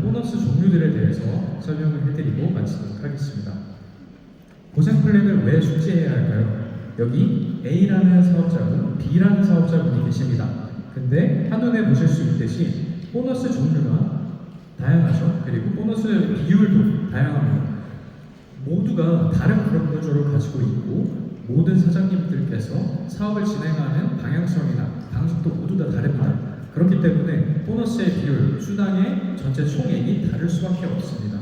보너스 종류들에 대해서 설명을 해드리고 마치도록 하겠습니다. 보상 플랜을 왜 숙지해야 할까요? 여기 A라는 사업자분, B라는 사업자분이 계십니다. 근데 한눈에 보실 수 있듯이 보너스 종류가 다양하죠. 그리고 보너스 비율도 다양합니다. 모두가 다른 그룹 구조를 가지고 있고 모든 사장님들께서 사업을 진행하는 방향성이나 방식도 모두 다 다릅니다. 그렇기 때문에 보너스의 비율, 수당의 전체 총액이 다를 수밖에 없습니다.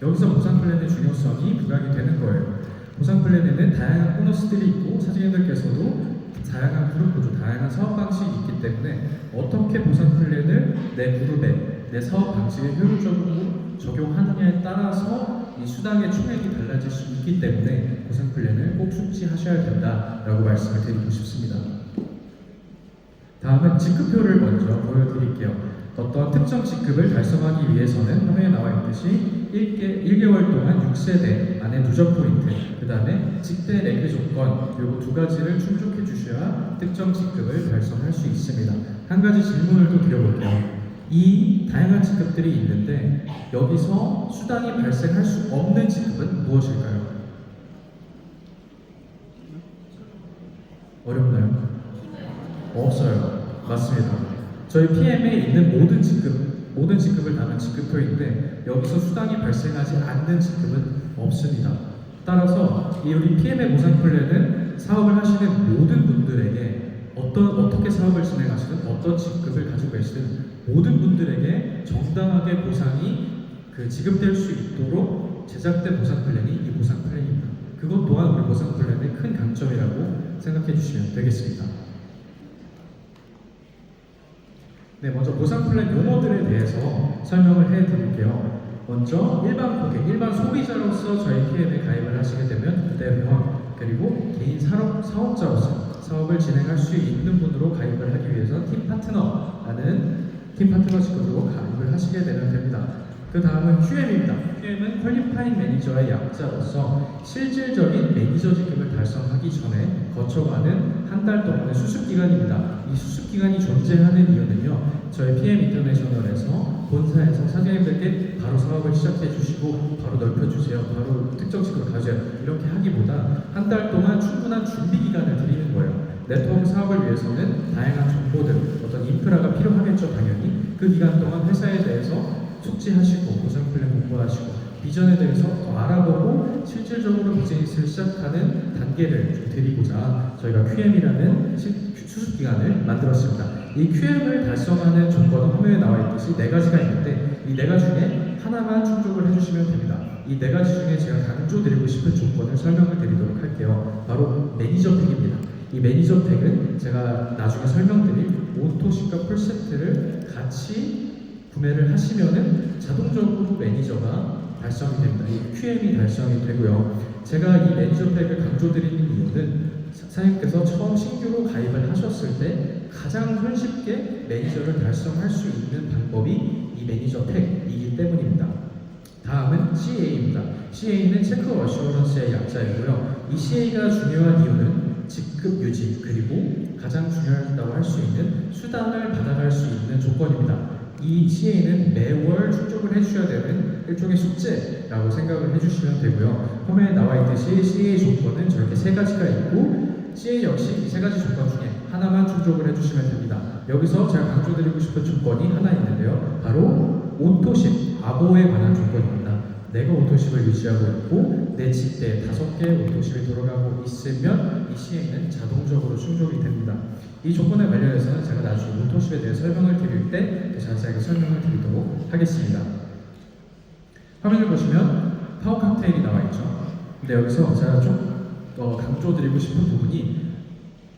여기서 보상 플랜의 중요성이 부각이 되는 거예요. 보상 플랜에는 다양한 보너스들이 있고 사장님들께서도 다양한 그룹 구조, 다양한 사업 방식이 있기 때문에 어떻게 보상 플랜을 내 그룹에, 내 사업 방식에 효율적으로 적용하느냐에 따라서 이 수당의 총액이 달라질 수 있기 때문에 보상 플랜을 꼭 숙지하셔야 된다라고 말씀을 드리고 싶습니다. 다음은 지급표를 먼저 보여드릴게요. 어떤 특정 지급을 달성하기 위해서는 화면에 나와 있듯이 1개월 동안 6세대 안에 누적 포인트, 그 다음에 직대 레그 조건, 그리고 두 가지를 충족해 주셔야 특정 지급을 달성할 수 있습니다. 한 가지 질문을 또 드려볼게요. 이 다양한 지급들이 있는데 여기서 수당이 발생할 수 없는 지급은 무엇일까요? 어렵나요? 없어요. 맞습니다. 저희 PM에 있는 모든 지급을 담은 지급표인데 여기서 수당이 발생하지 않는 지급은 없습니다. 따라서 이 우리 PM의 보상 플랜은 사업을 하시는 모든 분들에게 어떻게 사업을 진행하시든 어떤 직급을 가지고 계시든 모든 분들에게 정당하게 보상이 지급될 수 있도록 제작된 보상 플랜이 이 보상 플랜입니다. 그것 또한 우리 보상 플랜의 큰 강점이라고 생각해 주시면 되겠습니다. 네, 먼저 보상 플랜 용어들에 대해서 설명을 해드릴게요. 먼저 일반 고객, 일반 소비자로서 저희 PM에 가입을 하시게 되면 대회원, 그리고 개인 사업자로서 사업을 진행할 수 있는 분으로 가입을 하기 위해서 팀 파트너십으로 가입을 하시게 되면 됩니다. 그 다음은 QM입니다. QM은 퀄리파잉 매니저의 약자로서 실질적인 매니저 직급을 달성하기 전에 거쳐가는 한 달 동안의 수습기간입니다. 이 수습기간이 존재하는 이유는요, 저희 PM 인터내셔널에서 본사에서 사장님들께 바로 사업을 시작해 주시고 바로 넓혀주세요, 바로 특정 직급을 가져요, 이렇게 하기보다 한 달 동안 충분한 준비 기간을 드리는 거예요. 네트워크 사업을 위해서는 다양한 정보들, 어떤 인프라가 필요하겠죠, 당연히. 그 기간 동안 회사에 대해서 숙지하시고 보상 플랜 공부하시고 비전에 대해서 더 알아보고 실질적으로 비즈니스를 시작하는 단계를 좀 드리고자 저희가 QM이라는 수습 기간을 만들었습니다. 이 QM을 달성하는 조건은 화면에 나와 있듯이 4가지가 있는데 이 4가지 중에 하나만 충족을 해주시면 됩니다. 이 4가지 중에 제가 강조드리고 싶은 조건을 설명을 드리도록 할게요. 바로 매니저 팩입니다. 이 매니저 팩은 제가 나중에 설명드릴 오토십과 풀세트를 같이 구매를 하시면은 자동적으로 매니저가 달성이 됩니다. 이 QM이 달성이 되고요. 제가 이 매니저 팩을 강조드리는 이유는 사장님께서 처음 신규로 가입을 하셨을 때 가장 손쉽게 매니저를 달성할 수 있는 방법이 이 매니저 팩이기 때문입니다. 다음은 CA입니다. CA는 체크 어슈어런스의 약자이고요. 이 CA가 중요한 이유는 직급 유지, 그리고 가장 중요하다고 할 수 있는 수당을 받아갈 수 있는 조건입니다. 이 CA는 매월 충족을 해주셔야 되는 일종의 숙제라고 생각을 해주시면 되고요. 화면에 나와 있듯이 CA 조건은 저렇게 3가지가 있고 CA 역시 이 3가지 조건 중에 하나만 충족을 해주시면 됩니다. 여기서 제가 강조드리고 싶은 조건이 하나 있는데요. 바로 오토십, 아보에 관한 조건입니다. 내가 오토십을 유지하고 있고 내 집대에 5개의 오토십이 돌아가고 있으면 이 CA는 자동적으로 충족이 됩니다. 이 조건에 관련해서는 제가 나중에 오토십에 대해 설명을 드릴 때 더 자세하게 설명을 드리도록 하겠습니다. 화면을 보시면 파워 칵테일이 나와 있죠. 근데 여기서 제가 좀 강조드리고 싶은 부분이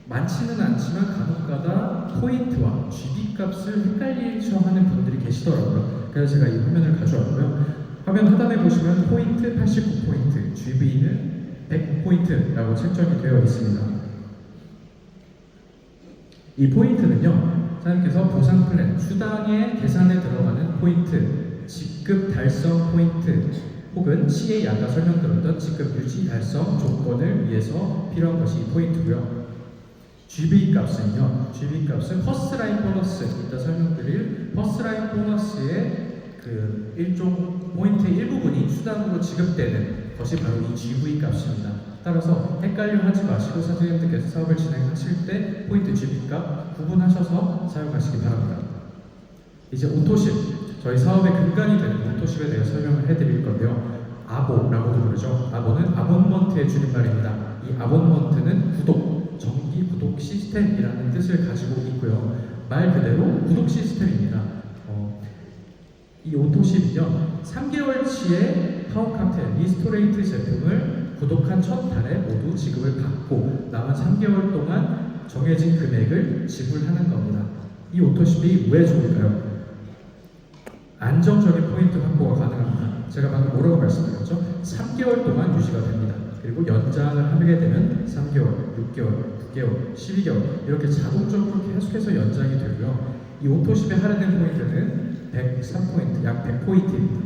많지는 않지만 간혹가다 포인트와 GB 값을 헷갈리셔 하는 분들이 계시더라고요. 그래서 제가 이 화면을 가져왔고요. 화면 하단에 보시면 포인트 89포인트, GB는 109포인트라고 책정이 되어 있습니다. 이 포인트는요, 사장님께서 보상 플랜, 수당의 계산에 들어가는 포인트, 직급 달성 포인트, 혹은 CA 아까 설명드렸던 직급 유지 달성 조건을 위해서 필요한 것이 이 포인트고요. GB 값은요, GB 값은 퍼스트 라인 보너스, 이따 설명드릴 퍼스트 라인 보너스의 일종 포인트의 일부분이 수당으로 지급되는 것이 바로 이 GV 값입니다. 따라서 헷갈려 하지 마시고 선생님들께서 사업을 진행하실 때 포인트 GV 값 구분하셔서 사용하시기 바랍니다. 이제 오토십, 저희 사업의 근간이 되는 오토십에 대해 설명을 해드릴 건데요. 아보라고도 부르죠. 아보는 아본먼트의 줄임말입니다. 이 아본먼트는 구독, 정기 구독 시스템이라는 뜻을 가지고 있고요. 말 그대로 구독 시스템입니다. 이 오토십은요, 3개월치의 파워칵테일 리스토레이트 제품을 구독한 첫 달에 모두 지급을 받고 남은 3개월 동안 정해진 금액을 지불하는 겁니다. 이 오토십이 왜 좋을까요? 안정적인 포인트 확보가 가능합니다. 제가 방금 뭐라고 말씀드렸죠? 3개월 동안 유지가 됩니다. 그리고 연장을 하게 되면 3개월, 6개월, 9개월, 12개월 이렇게 자동적으로 계속해서 연장이 되고요. 이 오토십에 할인된 포인트는 103포인트, 약 100포인트입니다.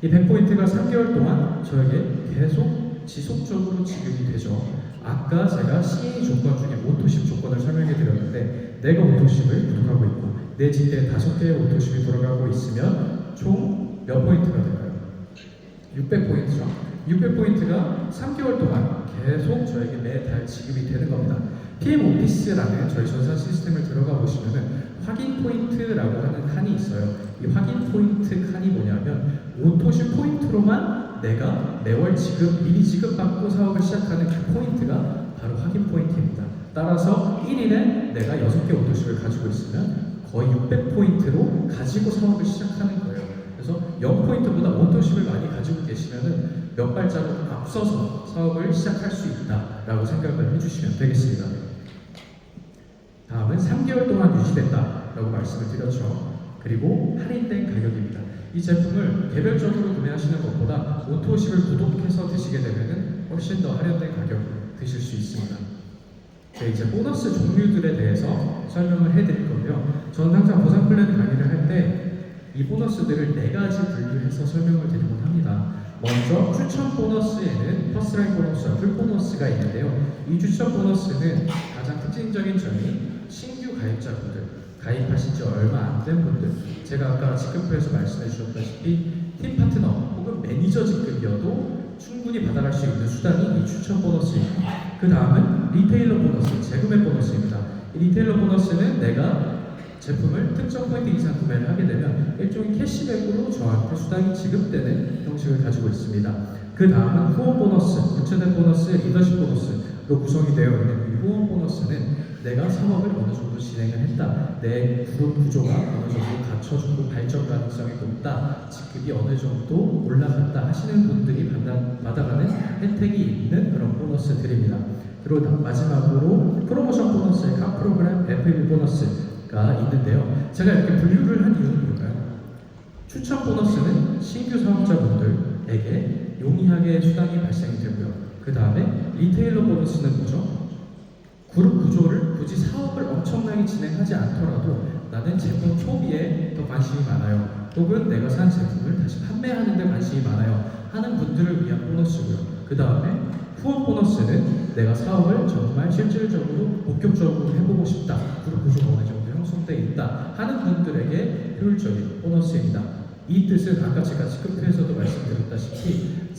이 100포인트가 3개월 동안 저에게 계속 지속적으로 지급이 되죠. 아까 제가 CA 조건 중에 오토십 조건을 설명해 드렸는데 내가 오토십을 구독하고 있고 내 집에 5개의 오토십이 돌아가고 있으면 총 몇 포인트가 될까요? 600포인트죠. 600포인트가 3개월 동안 계속 저에게 매달 지급이 되는 겁니다. PM 오피스라는 저희 전산 시스템을 들어가 보시면은 확인 포인트라고 하는 칸이 있어요. 이 확인 포인트 칸이 뭐냐면 오토십 포인트로만 내가 매월 미리 지급받고 사업을 시작하는 그 포인트가 바로 확인 포인트입니다. 따라서 1일에 내가 6개 오토십을 가지고 있으면 거의 600포인트로 가지고 사업을 시작하는 거예요. 그래서 0포인트보다 오토십을 많이 가지고 계시면은 몇 발자국 앞서서 사업을 시작할 수 있다라고 생각을 해주시면 되겠습니다. 다음은 3개월 동안 유지된다라고 말씀을 드렸죠. 그리고 할인된 가격입니다. 이 제품을 개별적으로 구매하시는 것보다 오토십을 구독해서 드시게 되면은 훨씬 더 할인된 가격 드실 수 있습니다. 네, 이제 보너스 종류들에 대해서 설명을 해드릴 건데요. 저는 항상 보상 플랜 강의를 할 때 이 보너스들을 4가지 분류해서 설명을 드리곤 합니다. 먼저 추천 보너스에는 퍼스트라인 보너스와 풀 보너스가 있는데요. 이 추천 보너스는 가장 특징적인 점이 신규 가입자분들, 가입하신 지 얼마 안 된 분들, 제가 아까 직급표에서 말씀해 주셨다시피 팀 파트너 혹은 매니저 직급이어도 충분히 받아갈 수 있는 수단이 이 추천 보너스입니다. 그 다음은 리테일러 보너스, 재구매 보너스입니다. 이 리테일러 보너스는 내가 제품을 특정 포인트 이상 구매를 하게 되면 일종의 캐시백으로 저한테 수당이 지급되는 형식을 가지고 있습니다. 그 다음은 후원 보너스, 구체된 보너스, 리더십 보너스로 구성이 되어 있는 이 후원 보너스는 내가 사업을 어느 정도 진행을 했다, 내 그룹 구조가 어느 정도 갖춰지고 발전 가능성이 높다, 직급이 어느 정도 올라갔다 하시는 분들이 받아가는 혜택이 있는 그런 보너스들입니다. 그리고 마지막으로 프로모션 보너스의 각 프로그램 FAB 보너스가 있는데요. 제가 이렇게 분류를 한 이유는 뭘까요? 추천 보너스는 신규 사업자분들에게 용이하게 수당이 발생이 되고요. 그 다음에 리테일러 보너스는 뭐죠? 그룹 구조를 굳이 사업을 엄청나게 진행하지 않더라도 나는 제품 소비에 더 관심이 많아요. 혹은 내가 산 제품을 다시 판매하는 데 관심이 많아요 하는 분들을 위한 보너스고요. 그 다음에 후원 보너스는 내가 사업을 정말 실질적으로 본격적으로 해보고 싶다, 그룹 구조가 어느 정도 형성되어 있다 하는 분들에게 효율적인 보너스입니다. 이 뜻은 아까 제가 직급표에서도 말씀드렸다시피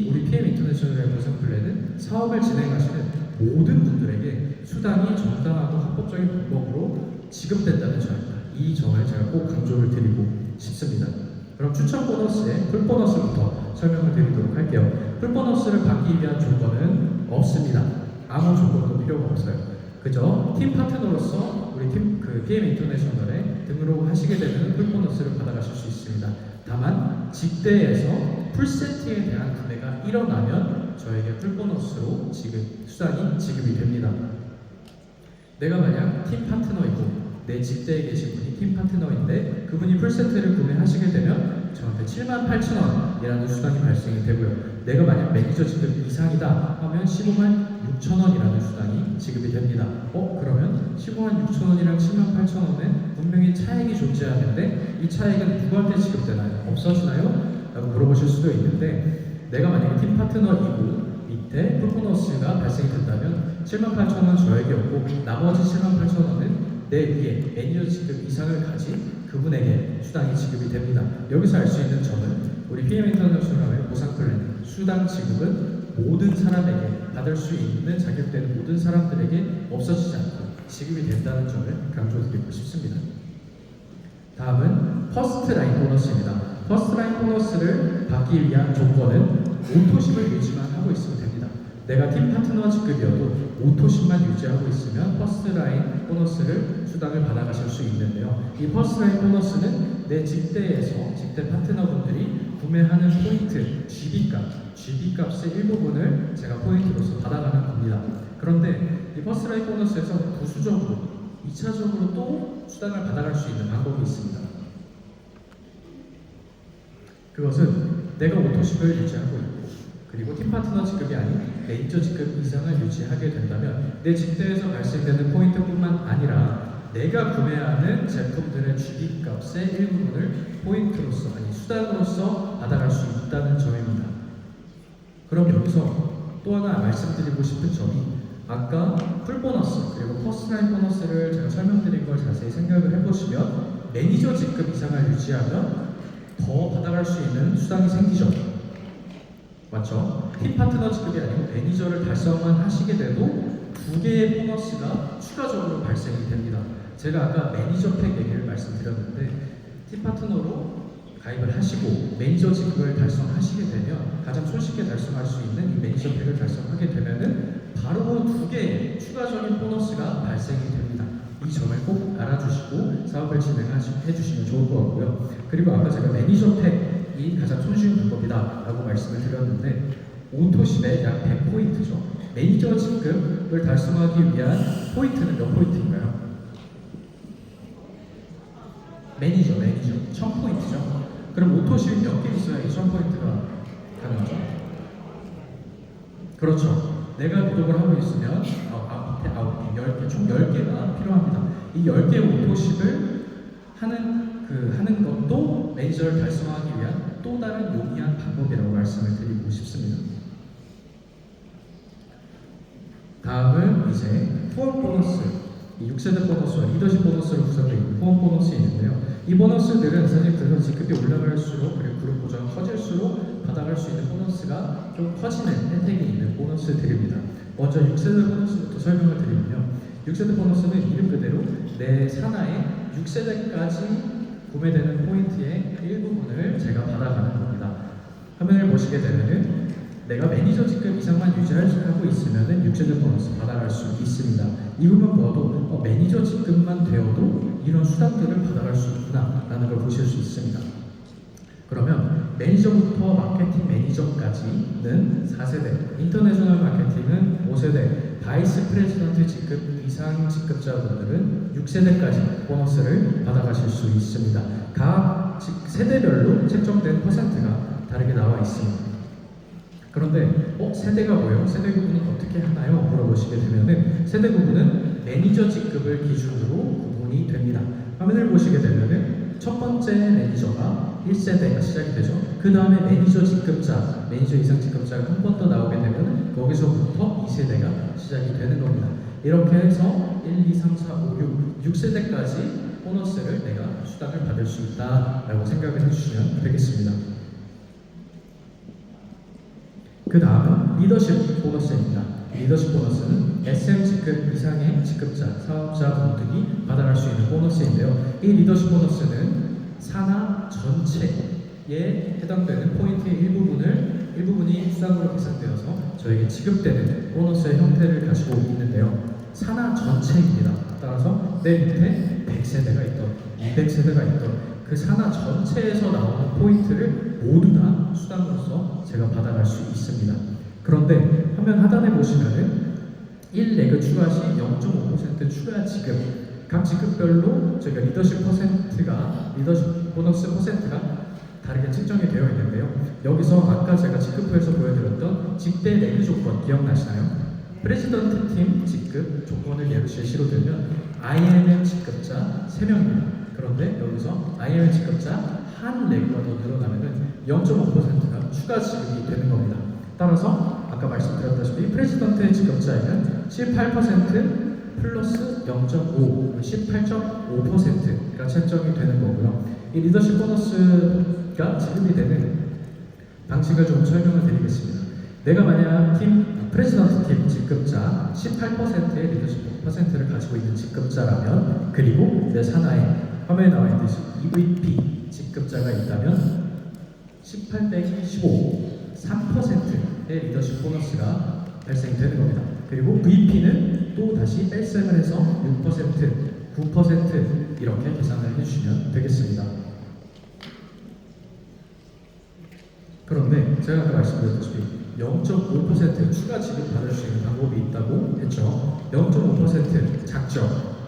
우리 PM 인터내셔널의 보상 플랜은 사업을 진행하시는 모든 분들에게 수당이 정당하고 합법적인 방법으로 지급된다는 점입니다. 이 점을 제가 꼭 강조를 드리고 싶습니다. 그럼 추천 보너스의 풀 보너스부터 설명을 드리도록 할게요. 풀 보너스를 받기 위한 조건은 없습니다. 아무 조건도 필요가 없어요. 그저 팀 파트너로서 우리 PM 인터내셔널에 등록하시게 되면 풀 보너스를 받아가실 수 있습니다. 다만 직대에서 풀 세트에 대한 구매가 일어나면 저에게 풀 보너스로 수당이 지급이 됩니다. 내가 만약 팀 파트너이고 내 직대에 계신 분이 팀 파트너인데 그분이 풀 세트를 구매하시게 되면 저한테 78,000원이라는 수당이 발생이 되고요. 내가 만약 매니저 직급 이상이다 하면 156,000원이라는 수당이 지급이 됩니다. 그러면 156,000원이랑 78,000원은 분명히 차액이 존재하는데 이 차액은 누구한테 지급되나요? 없어지나요? 라고 물어보실 수도 있는데 내가 만약에 팀 파트너이고 밑에 풀 보너스가 발생이 된다면 78,000원 저에게 없고 나머지 78,000원은 내 위에 매니저 직급 이상을 가진 그분에게 수당이 지급이 됩니다. 여기서 알 수 있는 점은 우리 PM 인터내셔널의 보상 플랜 수당 지급은 모든 사람에게 받을 수 있는 자격되는 모든 사람들에게 없어지지 않고 지급이 된다는 점을 강조드리고 싶습니다. 다음은 퍼스트 라인 보너스입니다. 퍼스트 라인 보너스를 받기 위한 조건은 오토십을 유지만 하고 있으면 됩니다. 내가 팀 파트너 직급이어도 오토십만 유지하고 있으면 퍼스트 라인 보너스를 수당을 받아가실 수 있는데요. 이 퍼스트 라인 보너스는 내 직대에서 직대 파트너분들이 구매하는 포인트, GB값의 일부분을 제가 포인트로서 받아가는 겁니다. 그런데 이 퍼스트 라인 보너스에서 부수적으로 2차적으로 또 수당을 받아갈 수 있는 방법이 있습니다. 그것은 내가 오토십을 유지하고 있고 그리고 팀 파트너 직급이 아닌 매니저 직급 이상을 유지하게 된다면 내 직대에서 발생되는 포인트뿐만 아니라 내가 구매하는 제품들의 GB값의 일부분을 포인트로서 아니 수당으로서 받아갈 수 있다는 점입니다. 그럼 여기서 또 하나 말씀드리고 싶은 점이 아까 풀보너스 그리고 퍼스트라인 보너스를 제가 설명드린 걸 자세히 생각을 해보시면 매니저 직급 이상을 유지하면 더 받아갈 수 있는 수당이 생기죠. 맞죠? 팀 파트너 직급이 아니고 매니저를 달성만 하시게 돼도 두 개의 보너스가 추가적으로 발생이 됩니다. 제가 아까 매니저 팩 얘기를 말씀드렸는데 팀 파트너로 가입을 하시고 매니저 직급을 달성하시게 되면 가장 손쉽게 달성할 수 있는 이 매니저 팩을 달성하게 되면은 바로 두 개의 추가적인 보너스가 발생이 됩니다. 이 점을 꼭 알아주시고 사업을 진행해 주시면 좋을 것 같고요. 그리고 아까 제가 매니저 팩이 가장 손쉬운 방법이다 라고 말씀을 드렸는데 오토십의 약 100포인트죠. 매니저 직급을 달성하기 위한 포인트는 몇 포인트인가요? 매니저 1000포인트죠. 그럼 오토십이 몇 개 있어야 이 1000포인트가 가능하죠? 그렇죠. 내가 구독을 하고 있으면 밑에 10개, 총 10개가 필요합니다. 이 10개 오토십을 하는 것도 매니저를 달성하기 위한 또 다른 용이한 방법이라고 말씀을 드리고 싶습니다. 다음은 이제 후원 보너스, 이 6세대 보너스와 리더십 보너스로 구성되어 있는 후원 보너스 있는데요. 이 보너스들은 사실 그래서 직급이 올라갈수록 그리고 그룹 보조가 커질수록 받아갈 수 있는 보너스가 좀 커지는 혜택이 있는 보너스들입니다. 먼저 6세대 보너스부터 설명을 드리면요. 6세대 보너스는 이름 그대로 내 산하에 6세대까지 구매되는 포인트의 일부분을 제가 받아가는 겁니다. 화면을 보시게 되면은 내가 매니저 직급 이상만 유지하고 있으면은 6세대 보너스 받아갈 수 있습니다. 이것만 보아도 매니저 직급만 되어도 이런 수당들을 받아갈 수 있구나 라는 걸 보실 수 있습니다. 그러면 매니저부터 마케팅 매니저까지는 4세대, 인터내셔널 마케팅은 5세대, 바이스 프레지던트 직급 이상 직급자분들은 6세대까지 보너스를 받아가실 수 있습니다. 각 세대별로 책정된 퍼센트가 다르게 나와 있습니다. 그런데 세대가 뭐예요? 세대 구분은 어떻게 하나요? 물어보시게 되면은 세대 구분은 매니저 직급을 기준으로 구분이 됩니다. 화면을 보시게 되면은 첫 번째 매니저가 1세대가 시작이 되죠. 그 다음에 매니저 직급자, 매니저 이상 직급자가 한 번 더 나오게 되면 거기서부터 2세대가 시작이 되는 겁니다. 이렇게 해서 1, 2, 3, 4, 5, 6, 6세대까지 보너스를 내가 수당을 받을 수 있다라고 생각을 해주시면 되겠습니다. 그 다음은 리더십 보너스입니다. 리더십 보너스는 SM 직급 이상의 직급자, 사업자분들이 받아갈 수 있는 보너스인데요. 이 리더십 보너스는 산하 전체에 해당되는 포인트의 일부분이 수당으로 계산되어서 저에게 지급되는 보너스의 형태를 가지고 있는데요. 산하 전체입니다. 따라서 내 밑에 100세대가 있던, 200세대가 있던 그 산하 전체에서 나오는 포인트를 모두 다 수당으로서 제가 받아갈 수 있습니다. 그런데 화면 하단에 보시면은 1레그 추가 시 0.5% 추가 지급, 각 직급별로 저희가 리더십 보너스 퍼센트가 다르게 측정이 되어 있는데요. 여기서 아까 제가 직급표에서 보여드렸던 직대 레그 조건 기억나시나요? 프레지던트 팀 직급 조건을 예시로 들면 IMM 직급자 3명입니다. 그런데 여기서 IMM 직급자 한 레그가 더 늘어나면 0.5%가 추가 지급이 되는 겁니다. 따라서 아까 말씀드렸다시피 프레지던트 직급자에는 7, 8% 플러스 0.5, 18.5%가 책정이 되는 거고요. 이 리더십 보너스가 지급이 되는 방식을 좀 설명을 드리겠습니다. 내가 만약 프레지던트 팀 직급자 18%의 리더십 퍼센트를 가지고 있는 직급자라면, 그리고 내 산하에 화면에 나와 있듯이 EVP 직급자가 있다면 18 빼기 15, 3%의 리더십 보너스가 발생되는 겁니다. 그리고 VP는 또 다시 뺄셈을 해서 6%, 9% 이렇게 계산을 해주시면 되겠습니다. 그런데 제가 아까 말씀드렸다시피 0.5% 추가 지급 받을 수 있는 방법이 있다고 했죠. 0.5% 작죠?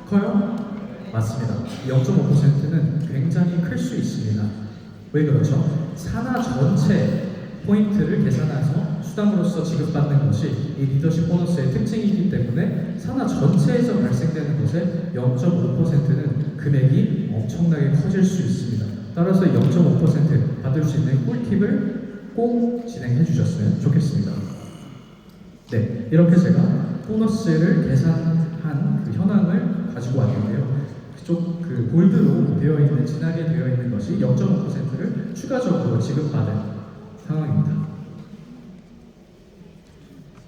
커요? 맞습니다. 0.5%는 굉장히 클 수 있습니다. 왜 그렇죠? 산하 전체 포인트를 계산해서 수당으로서 지급받는 것이 이 리더십 보너스의 특징이기 때문에 산하 전체에서 발생되는 것에 0.5%는 금액이 엄청나게 커질 수 있습니다. 따라서 0.5% 받을 수 있는 꿀팁을 꼭 진행해 주셨으면 좋겠습니다. 네, 이렇게 제가 보너스를 계산한 그 현황을 가지고 왔는데요. 쪽 그 볼드로 되어 있는, 진하게 되어 있는 것이 0.5%를 추가적으로 지급받은 상황입니다.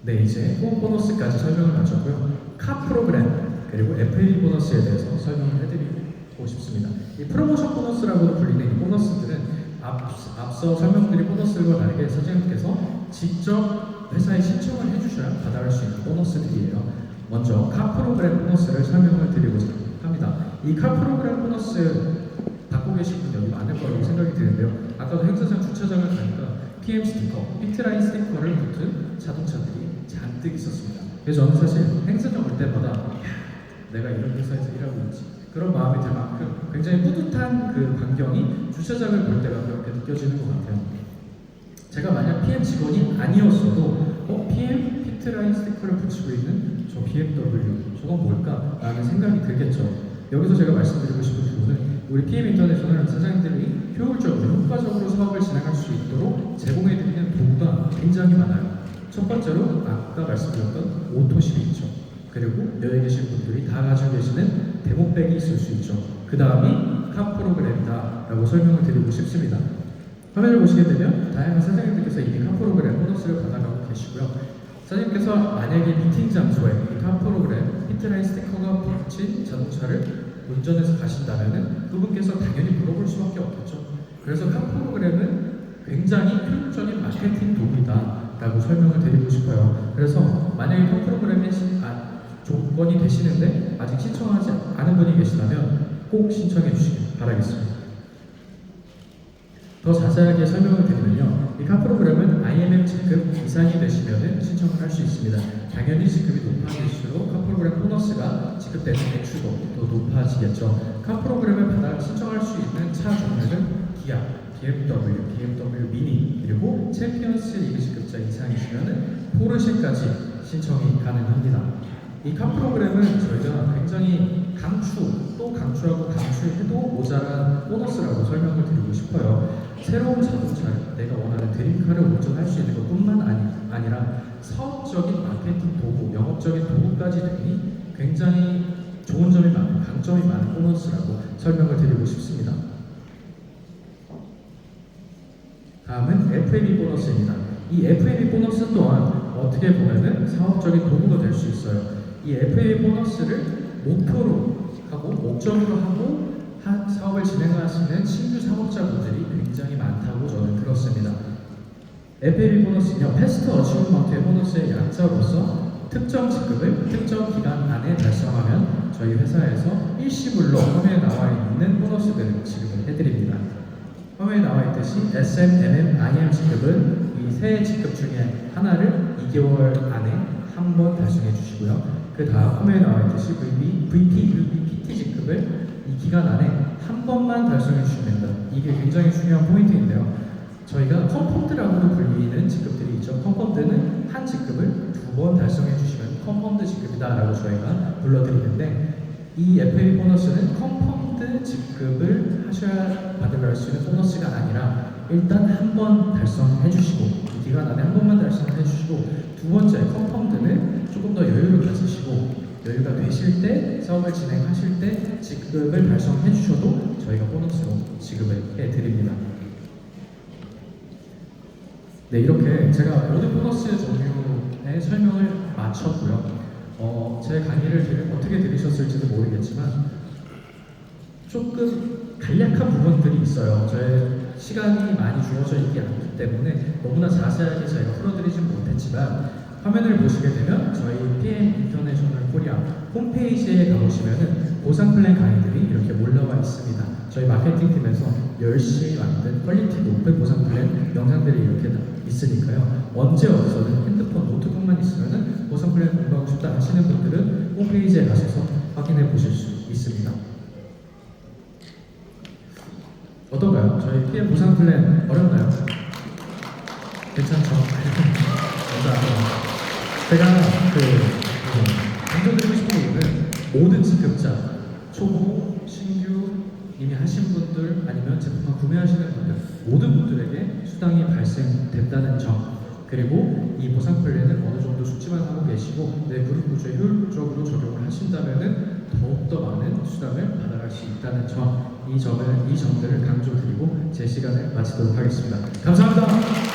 네, 이제 홈 보너스까지 설명을 마쳤고요. 카 프로그램 그리고 FA 보너스에 대해서 설명을 해드리고 싶습니다. 이 프로모션 보너스라고도 불리는 이 보너스들은 앞서 설명드린 보너스들과 다르게 사장님께서 직접 회사에 신청을 해주셔야 받아갈 수 있는 보너스들이에요. 먼저 카 프로그램 보너스를 설명을 드리고자 합니다. 이 카 프로그램 보너스 받고 계신 분이 여기 많을 거라고 생각이 드는데요. 아까도 행사장 주차장을 가니까 PM 스티커, 피트라인 스티커를 붙은 자동차들이 잔뜩 있었습니다. 그래서 저는 사실 행사장 올 때마다 내가 이런 회사에서 일하고 있지, 그런 마음이 들 만큼 굉장히 뿌듯한 그 광경이 주차장을 볼 때가 그렇게 느껴지는 것 같아요. 제가 만약 PM 직원이 아니었어도 PM 피트라인 스티커를 붙이고 있는 저 BMW, 저건 뭘까? 라는 생각이 들겠죠. 여기서 제가 말씀드리고 싶은 부분은 우리 PM 인터내셔널 사장님들이 효율적으로, 효과적으로 사업을 진행할 수 있도록 제공해드리는 도구가 굉장히 많아요. 첫 번째로 아까 말씀드렸던 오토십이 있죠. 그리고 여기 계신 분들이 다 가지고 계시는 데모백이 있을 수 있죠. 그 다음이 카 프로그램이다 라고 설명을 드리고 싶습니다. 화면을 보시게 되면 다양한 사장님들께서 이미 카 프로그램 보너스를 받아가고 계시고요. 사장님께서 만약에 미팅 장소에 이 카 프로그램 피트라인 스티커가 붙인 자동차를 운전해서 가신다면 그분께서 당연히 물어볼 수밖에 없겠죠. 그래서 카 프로그램은 굉장히 효율적인 마케팅 도구이다 라고 설명을 드리고 싶어요. 그래서 만약에 카 프로그램에 조건이 되시는데 아직 신청하지 않은 분이 계시다면 꼭 신청해 주시길 바라겠습니다. 더 자세하게 설명을 드리면요, 이 카 프로그램은 IMM 직급 이상이 되시면 신청을 할 수 있습니다. 당연히 직급이 높아질수록 카 프로그램 보너스가 지급되는 대출도 더 높아지겠죠. 카 프로그램을 받아 신청할 수 있는 차 종류는 기아, BMW 미니, 그리고 챔피언스 리그 직급자 이상이시면 포르쉐까지 신청이 가능합니다. 이 카 프로그램은 저희가 굉장히 또 강추하고 강추해도 모자란 보너스라고 설명을 드리고 싶어요. 새로운 자동차를, 내가 원하는 드림카를 운전할 수 있는 것뿐만 아니라 사업적인 마케팅 도구, 영업적인 도구까지 되니 굉장히 좋은 점이 많은, 강점이 많은 보너스라고 설명을 드리고 싶습니다. 다음은 FAB 보너스입니다. 이 FAB 보너스 또한 어떻게 보면은 사업적인 도구가 될 수 있어요. 이 FAB 보너스를 목표로 하고 목적으로 하고 사업을 진행하시는 신규 사업자분들이 굉장히 많다고 저는 들었습니다. FAB 보너스는요, 패스트 어치브먼트의 보너스의 약자로서 특정 직급을 특정 기간 안에 달성하면 저희 회사에서 일시불로 화면에 나와 있는 보너스들을 지급을 해드립니다. 화면에 나와 있듯이 SM, MM, IM 직급은 이 세 직급 중에 하나를 2개월 안에 한 번 달성해 주시고요. 그 다음 화면에 나와 있듯이 VP, PT 직급을 이 기간 안에 한 번만 달성해 주시면 됩니다. 이게 굉장히 중요한 포인트인데요. 저희가 컴펀드라고도 불리는 직급들이 있죠. 컴펀드는 한 직급을 2번 달성해 주시면 컴펀드 직급이다 라고 저희가 불러드리는데, 이 FA 보너스는 컴펀드 직급을 받을 가져갈 수 있는 보너스가 아니라 일단 한 번 달성해 주시고 이 기간 안에 한 번만 달성해 주시고 두 번째 컨펌드는 조금 더 여유를 가지시고 여유가 되실 때 사업을 진행하실 때 지급을 달성해 주셔도 저희가 보너스로 지급을 해 드립니다. 네, 이렇게 제가 모든 보너스 종류의 설명을 마쳤고요. 제 강의를 어떻게 들으셨을지도 모르겠지만 조금 간략한 부분들이 있어요. 저의 시간이 많이 주어져 있지 않기 때문에 너무나 자세하게 저희가 풀어드리진 못했지만 화면을 보시게 되면 저희 PM 인터내셔널 코리아 홈페이지에 가보시면은 보상 플랜 강의들이 이렇게 올라와 있습니다. 저희 마케팅 팀에서 열심히 만든 퀄리티 높은 보상 플랜 영상들이 이렇게 있으니까요. 언제 어디서든 핸드폰, 노트북만 있으면은 보상 플랜 공부하고 싶다 하시는 분들은 홈페이지에 가셔서 확인해 보실 수 있습니다. 어떤가요? 저희 PM 보상 플랜 어렵나요? 괜찮죠? 감사합니다. 제가 강조드리고 싶은 부분은 모든 지급자, 초보, 신규, 이미 하신 분들 아니면 제품을 구매하시는 분들 모든 분들에게 수당이 발생된다는 점 그리고 이 보상 플랜을 어느 정도 숙지만 하고 계시고 내 그룹 구조에 효율적으로 적용을 하신다면은 더욱더 많은 수당을 받아갈 수 있다는 점 이 점들을 강조드리고 제 시간을 마치도록 하겠습니다. 감사합니다.